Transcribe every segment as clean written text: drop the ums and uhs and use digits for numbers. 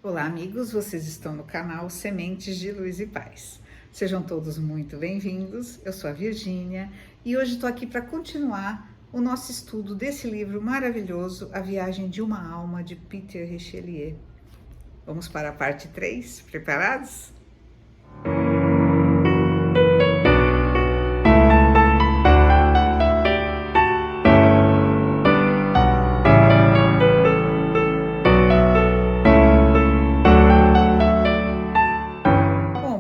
Olá, amigos, vocês estão no canal Sementes de Luz e Paz. Sejam todos muito bem-vindos. Eu sou a Virgínia e hoje estou aqui para continuar o nosso estudo desse livro maravilhoso, A Viagem de uma Alma, de Peter Richelieu. Vamos para a parte 3, preparados?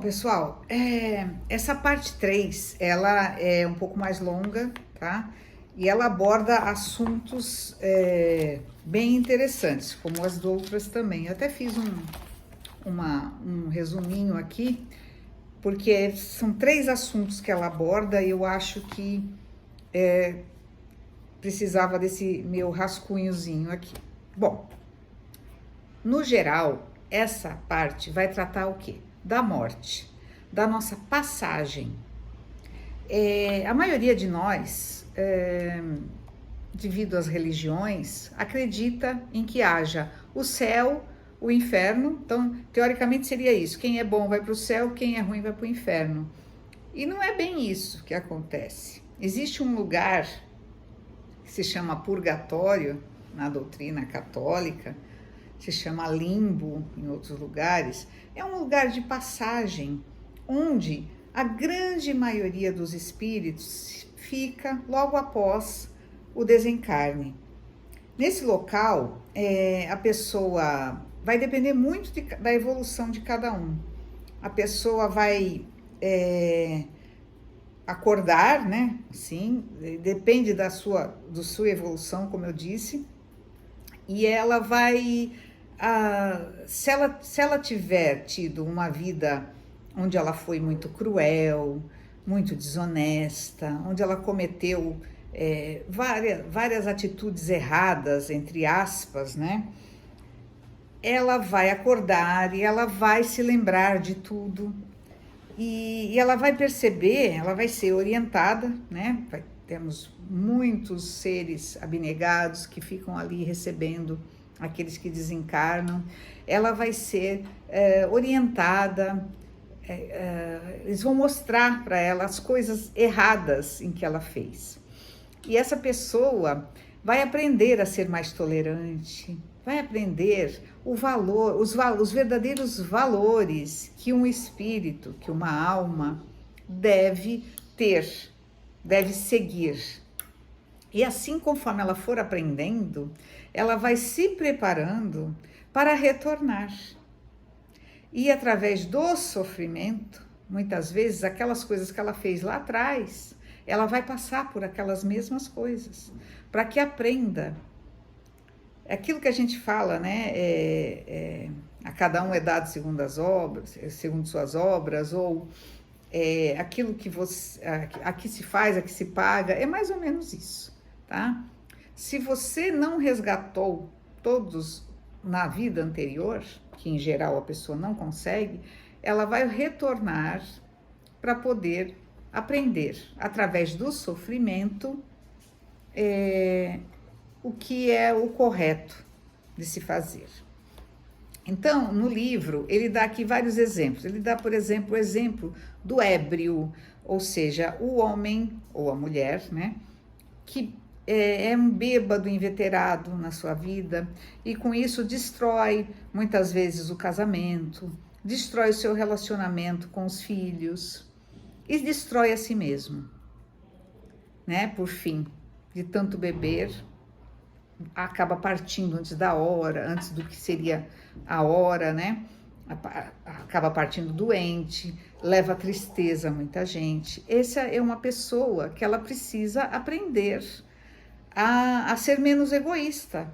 Pessoal, essa parte 3, ela é um pouco mais longa, tá? E ela aborda assuntos bem interessantes, como as outras também. Eu até fiz um resuminho aqui, porque são 3 assuntos que ela aborda e eu acho que precisava desse meu rascunhozinho aqui. Bom, no geral, essa parte vai tratar o quê? Da morte, da nossa passagem. A maioria de nós, devido às religiões, acredita em que haja o céu, o inferno. Então, teoricamente seria isso: quem é bom vai para o céu, quem é ruim vai para o inferno. E não é bem isso que acontece. Existe um lugar que se chama purgatório na doutrina católica, se chama limbo em outros lugares. É um lugar de passagem onde a grande maioria dos espíritos fica logo após o desencarne. Nesse local, a pessoa vai depender muito da evolução de cada um. A pessoa vai acordar, né? Sim, depende da sua evolução, como eu disse, e ela vai... se ela tiver tido uma vida onde ela foi muito cruel, muito desonesta, onde ela cometeu várias atitudes erradas, entre aspas, né? Ela vai acordar e ela vai se lembrar de tudo e ela vai perceber, ela vai ser orientada, né? Temos muitos seres abnegados que ficam ali recebendo aqueles que desencarnam. Ela vai ser orientada, eles vão mostrar para ela as coisas erradas em que ela fez. E essa pessoa vai aprender a ser mais tolerante, vai aprender o valor, os verdadeiros valores que um espírito, que uma alma deve ter, deve seguir. E assim, conforme ela for aprendendo, ela vai se preparando para retornar. E através do sofrimento, muitas vezes, aquelas coisas que ela fez lá atrás, ela vai passar por aquelas mesmas coisas, para que aprenda. Aquilo que a gente fala, né? A cada um é dado segundo as obras, segundo suas obras, ou aquilo que aqui se faz, aqui se paga, é mais ou menos isso, tá? Se você não resgatou todos na vida anterior, que em geral a pessoa não consegue, ela vai retornar para poder aprender, através do sofrimento, o que é o correto de se fazer. Então, no livro, ele dá aqui vários exemplos. Ele dá, por exemplo, o exemplo do ébrio, ou seja, o homem ou a mulher, né, que é um bêbado inveterado na sua vida e com isso destrói muitas vezes o casamento, destrói o seu relacionamento com os filhos e destrói a si mesmo, né? Por fim, de tanto beber, acaba partindo antes da hora, antes do que seria a hora, né? Acaba partindo doente, leva tristeza a muita gente. Essa é uma pessoa que ela precisa aprender a ser menos egoísta,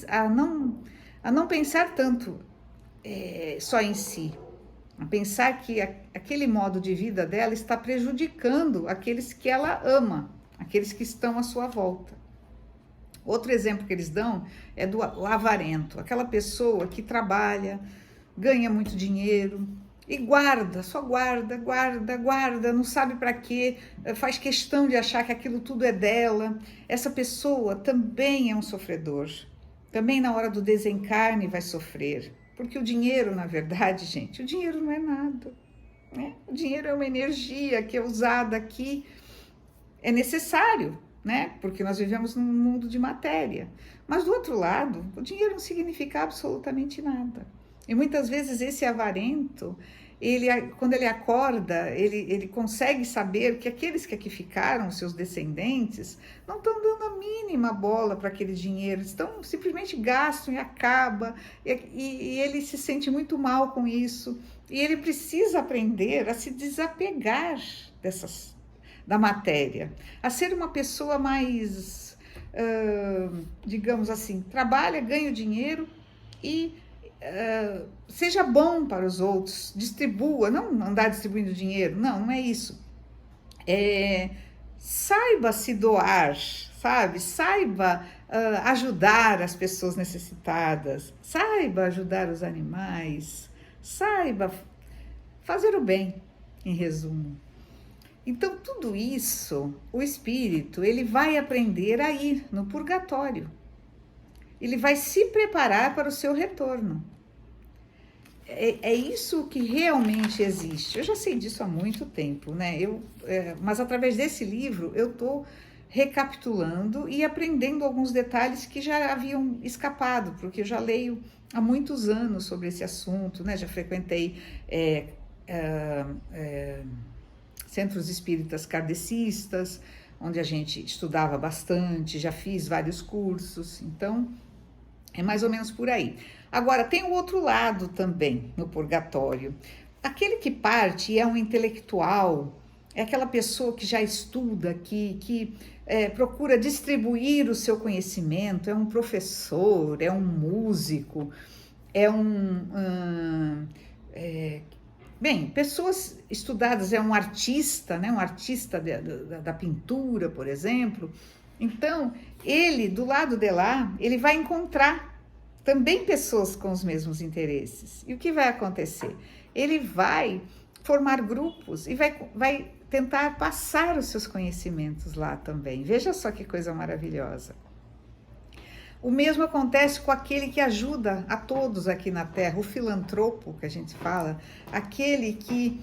a não pensar tanto só em si, a pensar que aquele modo de vida dela está prejudicando aqueles que ela ama, aqueles que estão à sua volta. Outro exemplo que eles dão é do avarento, aquela pessoa que trabalha, ganha muito dinheiro e guarda, só guarda, não sabe para quê, faz questão de achar que aquilo tudo é dela. Essa pessoa também é um sofredor, também na hora do desencarne vai sofrer, Porque o dinheiro, na verdade, gente, o dinheiro não é nada, né? O dinheiro é uma energia que é usada aqui, é necessário, né? Porque nós vivemos num mundo de matéria. Mas do outro lado, o dinheiro não significa absolutamente nada. E muitas vezes esse avarento, quando ele acorda, ele consegue saber que aqueles que aqui ficaram, seus descendentes, não estão dando a mínima bola para aquele dinheiro, estão simplesmente gastam e acaba, e ele se sente muito mal com isso, e ele precisa aprender a se desapegar da matéria, a ser uma pessoa mais, digamos assim, trabalha, ganha o dinheiro e seja bom para os outros, distribua, não andar distribuindo dinheiro, não é isso. Saiba se doar, sabe? Saiba ajudar as pessoas necessitadas, saiba ajudar os animais, saiba fazer o bem, em resumo. Então, tudo isso, o espírito, ele vai aprender a ir no purgatório. Ele vai se preparar para o seu retorno. É isso que realmente existe. Eu já sei disso há muito tempo, né? Mas através desse livro eu estou recapitulando e aprendendo alguns detalhes que já haviam escapado, porque eu já leio há muitos anos sobre esse assunto, né? Já frequentei centros espíritas kardecistas, onde a gente estudava bastante, já fiz vários cursos, então é mais ou menos por aí. Agora, tem o outro lado também no purgatório. Aquele que parte e é um intelectual, é aquela pessoa que já estuda, que procura distribuir o seu conhecimento, é um professor, é um músico, pessoas estudadas, é um artista, né? Um artista da pintura, por exemplo. Então, ele, do lado de lá, ele vai encontrar também pessoas com os mesmos interesses. E o que vai acontecer? Ele vai formar grupos e vai tentar passar os seus conhecimentos lá também. Veja só que coisa maravilhosa. O mesmo acontece com aquele que ajuda a todos aqui na Terra, o filantropo, que a gente fala, aquele que,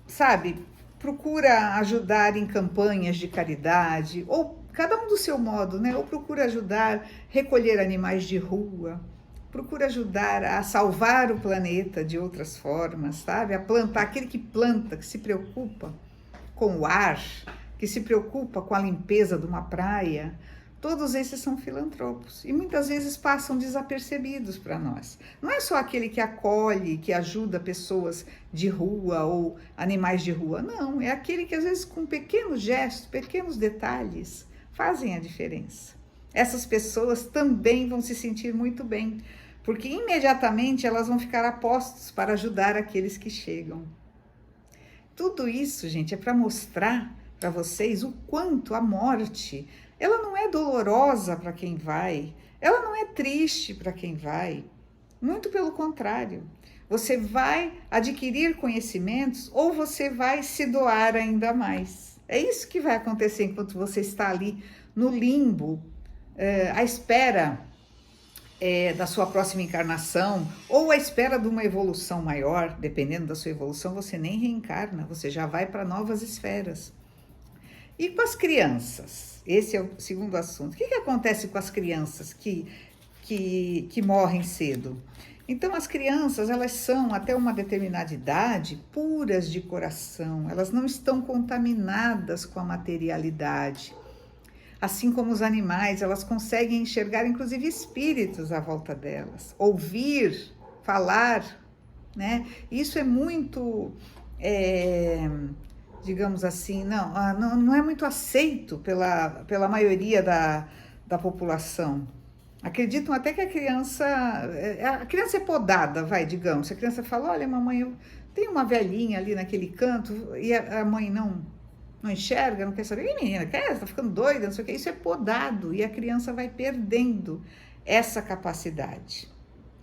sabe, procura ajudar em campanhas de caridade, ou cada um do seu modo, né? Ou procura ajudar, recolher animais de rua, procura ajudar a salvar o planeta de outras formas, sabe? A plantar, aquele que planta, que se preocupa com o ar, que se preocupa com a limpeza de uma praia. Todos esses são filantropos e muitas vezes passam desapercebidos para nós. Não é só aquele que acolhe, que ajuda pessoas de rua ou animais de rua, não. É aquele que às vezes com pequenos gestos, pequenos detalhes, fazem a diferença. Essas pessoas também vão se sentir muito bem, porque imediatamente elas vão ficar a postos para ajudar aqueles que chegam. Tudo isso, gente, é para mostrar para vocês o quanto a morte, ela não é dolorosa para quem vai, ela não é triste para quem vai, muito pelo contrário. Você vai adquirir conhecimentos ou você vai se doar ainda mais. É isso que vai acontecer enquanto você está ali no limbo, à espera da sua próxima encarnação ou à espera de uma evolução maior. Dependendo da sua evolução, você nem reencarna, você já vai para novas esferas. E com as crianças? Esse é o segundo assunto. O que acontece com as crianças que morrem cedo? Então, as crianças, elas são, até uma determinada idade, puras de coração. Elas não estão contaminadas com a materialidade. Assim como os animais, elas conseguem enxergar, inclusive, espíritos à volta delas. Ouvir, falar, né? Isso é muito... digamos assim, não é muito aceito pela maioria da população. Acreditam até que a criança é podada, digamos. Se a criança fala, olha, mamãe, tem uma velhinha ali naquele canto, e a mãe não enxerga, não quer saber, e menina, tá ficando doida, não sei o que, isso é podado, e a criança vai perdendo essa capacidade,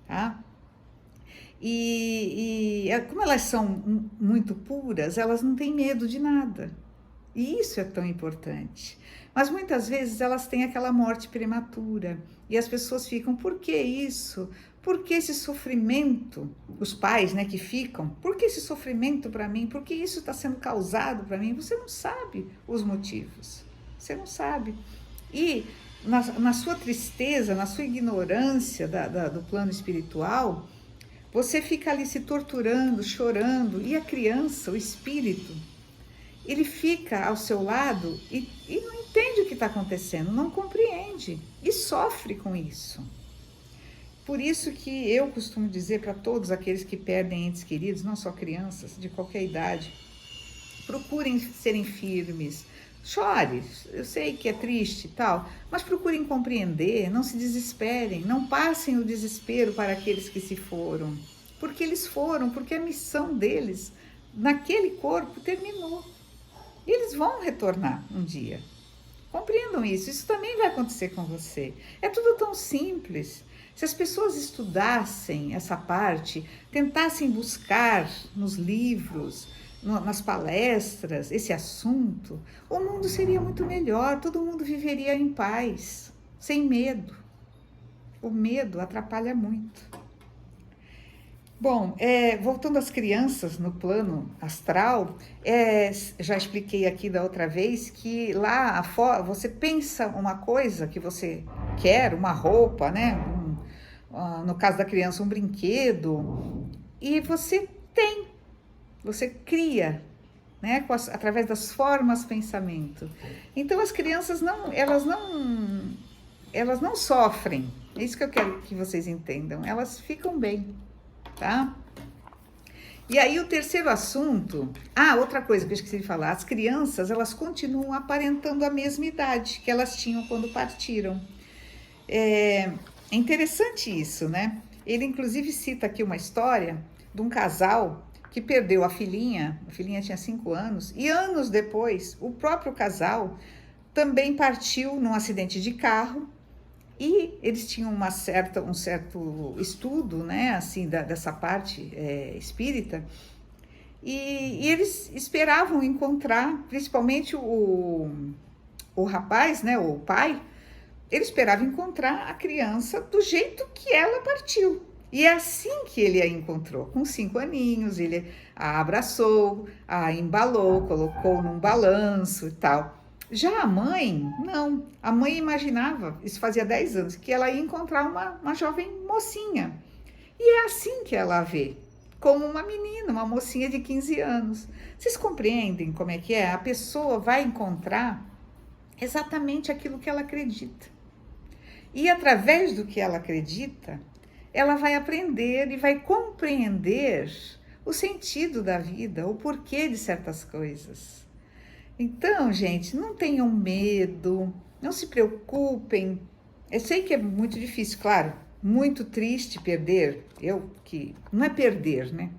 tá? E como elas são muito puras, elas não têm medo de nada. E isso é tão importante. Mas muitas vezes elas têm aquela morte prematura. E as pessoas ficam, por que isso? Por que esse sofrimento, os pais, né, que ficam, por que esse sofrimento para mim? Por que isso está sendo causado para mim? Você não sabe os motivos, você não sabe. E na sua tristeza, na sua ignorância do plano espiritual, você fica ali se torturando, chorando, e a criança, o espírito, ele fica ao seu lado e não entende o que está acontecendo, não compreende e sofre com isso. Por isso que eu costumo dizer para todos aqueles que perdem entes queridos, não só crianças, de qualquer idade, procurem serem firmes, chore, eu sei que é triste e tal, mas procurem compreender, não se desesperem, não passem o desespero para aqueles que se foram, porque eles foram, porque a missão deles naquele corpo terminou. E eles vão retornar um dia. Compreendam isso também vai acontecer com você. É tudo tão simples. Se as pessoas estudassem essa parte, tentassem buscar nos livros, nas palestras, esse assunto, o mundo seria muito melhor, todo mundo viveria em paz, sem medo. O medo atrapalha muito. Bom, voltando às crianças no plano astral, já expliquei aqui da outra vez que lá fora você pensa uma coisa que você quer, uma roupa, né? No caso da criança, um brinquedo, e você cria, né? Através das formas pensamento. Então as crianças elas não sofrem, é isso que eu quero que vocês entendam, elas ficam bem. Tá? E aí o terceiro assunto, outra coisa que eu esqueci de falar, as crianças, elas continuam aparentando a mesma idade que elas tinham quando partiram. É interessante isso, né? Ele inclusive cita aqui uma história de um casal que perdeu a filhinha tinha 5 anos, e anos depois, o próprio casal também partiu num acidente de carro. E eles tinham um certo estudo, né, assim, dessa parte espírita, e eles esperavam encontrar, principalmente o rapaz, né, o pai, ele esperava encontrar a criança do jeito que ela partiu. E é assim que ele a encontrou, com 5 aninhos, ele a abraçou, a embalou, colocou num balanço e tal. Já a mãe, não. A mãe imaginava, isso fazia 10 anos, que ela ia encontrar uma jovem mocinha. E é assim que ela a vê, como uma menina, uma mocinha de 15 anos. Vocês compreendem como é que é? A pessoa vai encontrar exatamente aquilo que ela acredita. E através do que ela acredita, ela vai aprender e vai compreender o sentido da vida, o porquê de certas coisas. Então, gente, não tenham medo, não se preocupem. Eu sei que é muito difícil, claro, muito triste perder. Não é perder, né?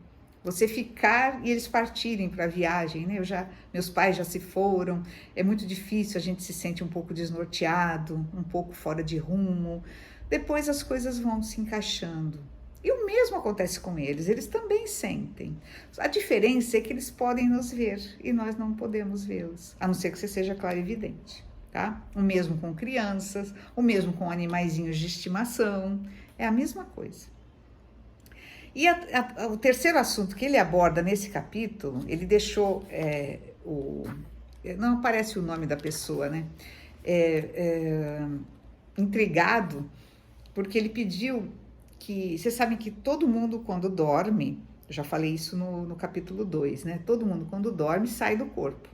Você ficar e eles partirem para a viagem, né? Meus pais já se foram, é muito difícil, a gente se sente um pouco desnorteado, um pouco fora de rumo. Depois as coisas vão se encaixando. E o mesmo acontece com eles também sentem. A diferença é que eles podem nos ver e nós não podemos vê-los, a não ser que você seja clarividente, tá? O mesmo com crianças, o mesmo com animaizinhos de estimação, é a mesma coisa. E o terceiro assunto que ele aborda nesse capítulo, ele deixou, não aparece o nome da pessoa, né? Intrigado, porque ele pediu que, vocês sabem que todo mundo quando dorme, eu já falei isso no capítulo 2, né? Todo mundo quando dorme sai do corpo.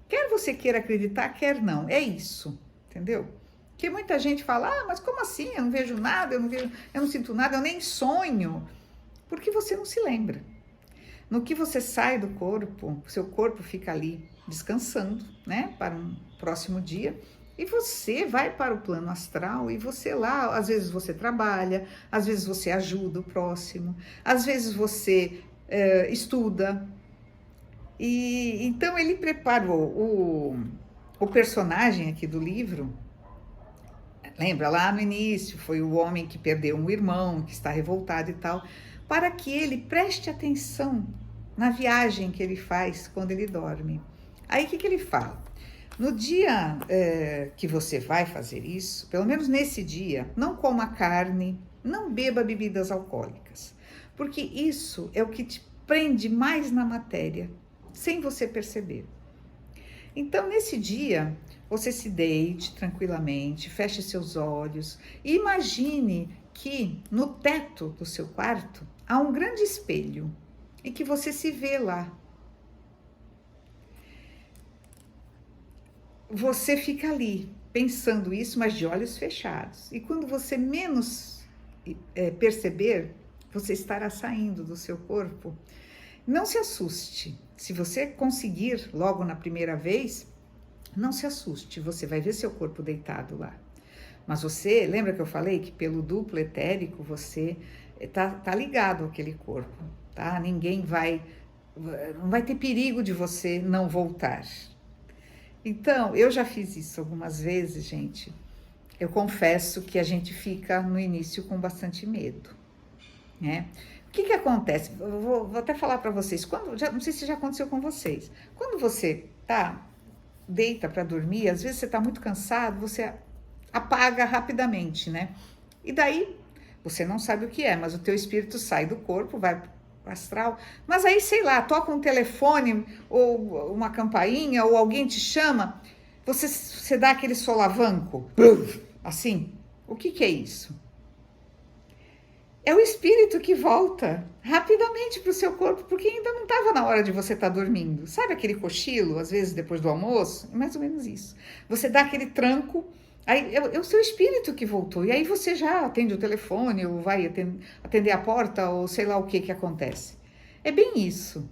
Quer você queira acreditar, quer não, é isso, entendeu? Porque muita gente fala, mas como assim? Eu não vejo nada, eu não sinto nada, eu nem sonho. Porque você não se lembra. No que você sai do corpo, seu corpo fica ali descansando, né? Para um próximo dia. E você vai para o plano astral e você lá, às vezes você trabalha, às vezes você ajuda o próximo, às vezes você estuda. E então ele preparou o personagem aqui do livro. Lembra lá no início, foi o homem que perdeu um irmão, que está revoltado e tal, para que ele preste atenção na viagem que ele faz quando ele dorme. Aí o que ele fala? No dia que você vai fazer isso, pelo menos nesse dia, não coma carne, Não beba bebidas alcoólicas, porque isso é o que te prende mais na matéria, sem você perceber. Então, nesse dia, você se deite tranquilamente, feche seus olhos e imagine que no teto do seu quarto há um grande espelho e que você se vê lá. Você fica ali pensando isso, mas de olhos fechados. E quando você menos perceber, você estará saindo do seu corpo. Não se assuste. Se você conseguir logo na primeira vez, não se assuste. Você vai ver seu corpo deitado lá. Mas você, lembra que eu falei que pelo duplo etérico você tá ligado àquele corpo, tá? Não vai ter perigo de você não voltar. Então, eu já fiz isso algumas vezes, gente. Eu confesso que a gente fica no início com bastante medo, né? O que acontece? Eu vou até falar para vocês, não sei se já aconteceu com vocês. Quando você deita para dormir, às vezes você está muito cansado, você apaga rapidamente, né? E daí, você não sabe o que é, mas o teu espírito sai do corpo, vai astral, mas aí, sei lá, toca um telefone ou uma campainha ou alguém te chama, você dá aquele solavanco, assim, o que é isso? É o espírito que volta rapidamente para o seu corpo, porque ainda não estava na hora de você estar dormindo. Sabe aquele cochilo, às vezes depois do almoço? É mais ou menos isso. Você dá aquele tranco, aí é o seu espírito que voltou, e aí você já atende o telefone, ou vai atender a porta, ou sei lá o que acontece. É bem isso.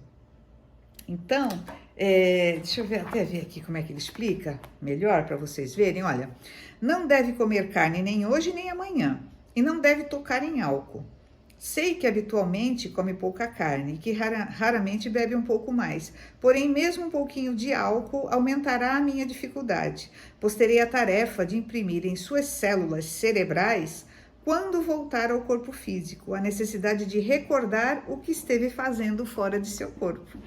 Então, deixa eu até ver aqui como é que ele explica melhor para vocês verem. Olha, não deve comer carne nem hoje nem amanhã, e não deve tocar em álcool. Sei que habitualmente come pouca carne e que raramente bebe um pouco mais, porém mesmo um pouquinho de álcool aumentará a minha dificuldade, pois terei a tarefa de imprimir em suas células cerebrais, quando voltar ao corpo físico, a necessidade de recordar o que esteve fazendo fora de seu corpo.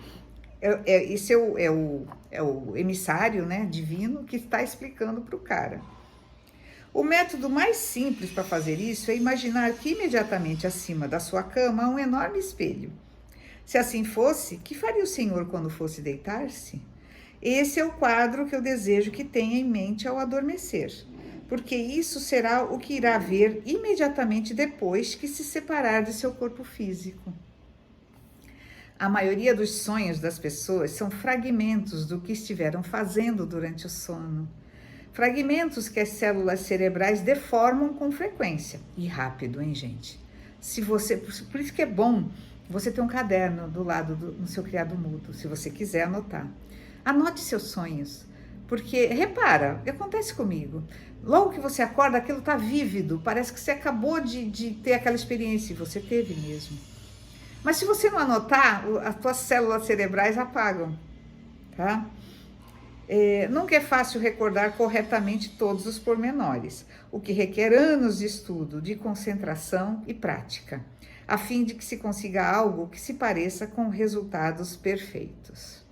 Esse é o emissário, né, divino que está explicando para o cara. O método mais simples para fazer isso é imaginar que imediatamente acima da sua cama há um enorme espelho. Se assim fosse, que faria o Senhor quando fosse deitar-se? Esse é o quadro que eu desejo que tenha em mente ao adormecer, porque isso será o que irá ver imediatamente depois que se separar de seu corpo físico. A maioria dos sonhos das pessoas são fragmentos do que estiveram fazendo durante o sono. Fragmentos que as células cerebrais deformam com frequência. E rápido, hein, gente? Por isso que é bom você ter um caderno do lado no seu criado mudo, se você quiser anotar. Anote seus sonhos, porque, repara, acontece comigo. Logo que você acorda, aquilo está vívido, parece que você acabou de ter aquela experiência, e você teve mesmo. Mas se você não anotar, as tuas células cerebrais apagam, tá? Nunca é fácil recordar corretamente todos os pormenores, o que requer anos de estudo, de concentração e prática, a fim de que se consiga algo que se pareça com resultados perfeitos.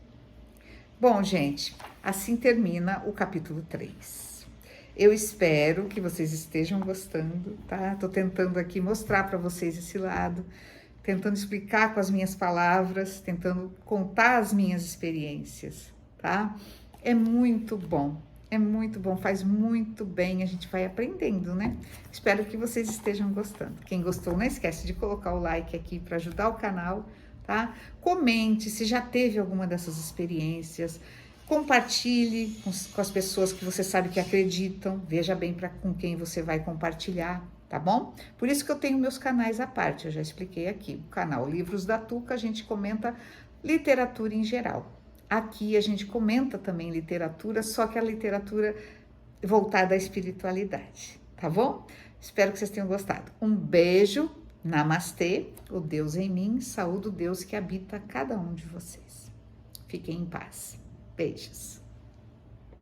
Bom, gente, assim termina o capítulo 3. Eu espero que vocês estejam gostando, tá? Tô tentando aqui mostrar para vocês esse lado, tentando explicar com as minhas palavras, tentando contar as minhas experiências, tá? É muito bom, faz muito bem, a gente vai aprendendo, né? Espero que vocês estejam gostando. Quem gostou, não esquece de colocar o like aqui para ajudar o canal, tá? Comente se já teve alguma dessas experiências, compartilhe com as pessoas que você sabe que acreditam, veja bem com quem você vai compartilhar, tá bom? Por isso que eu tenho meus canais à parte, eu já expliquei aqui. O canal Livros da Tuca, a gente comenta literatura em geral. Aqui a gente comenta também literatura, só que a literatura voltada à espiritualidade, tá bom? Espero que vocês tenham gostado. Um beijo, namastê, o Deus em mim, saúde o Deus que habita cada um de vocês. Fiquem em paz. Beijos.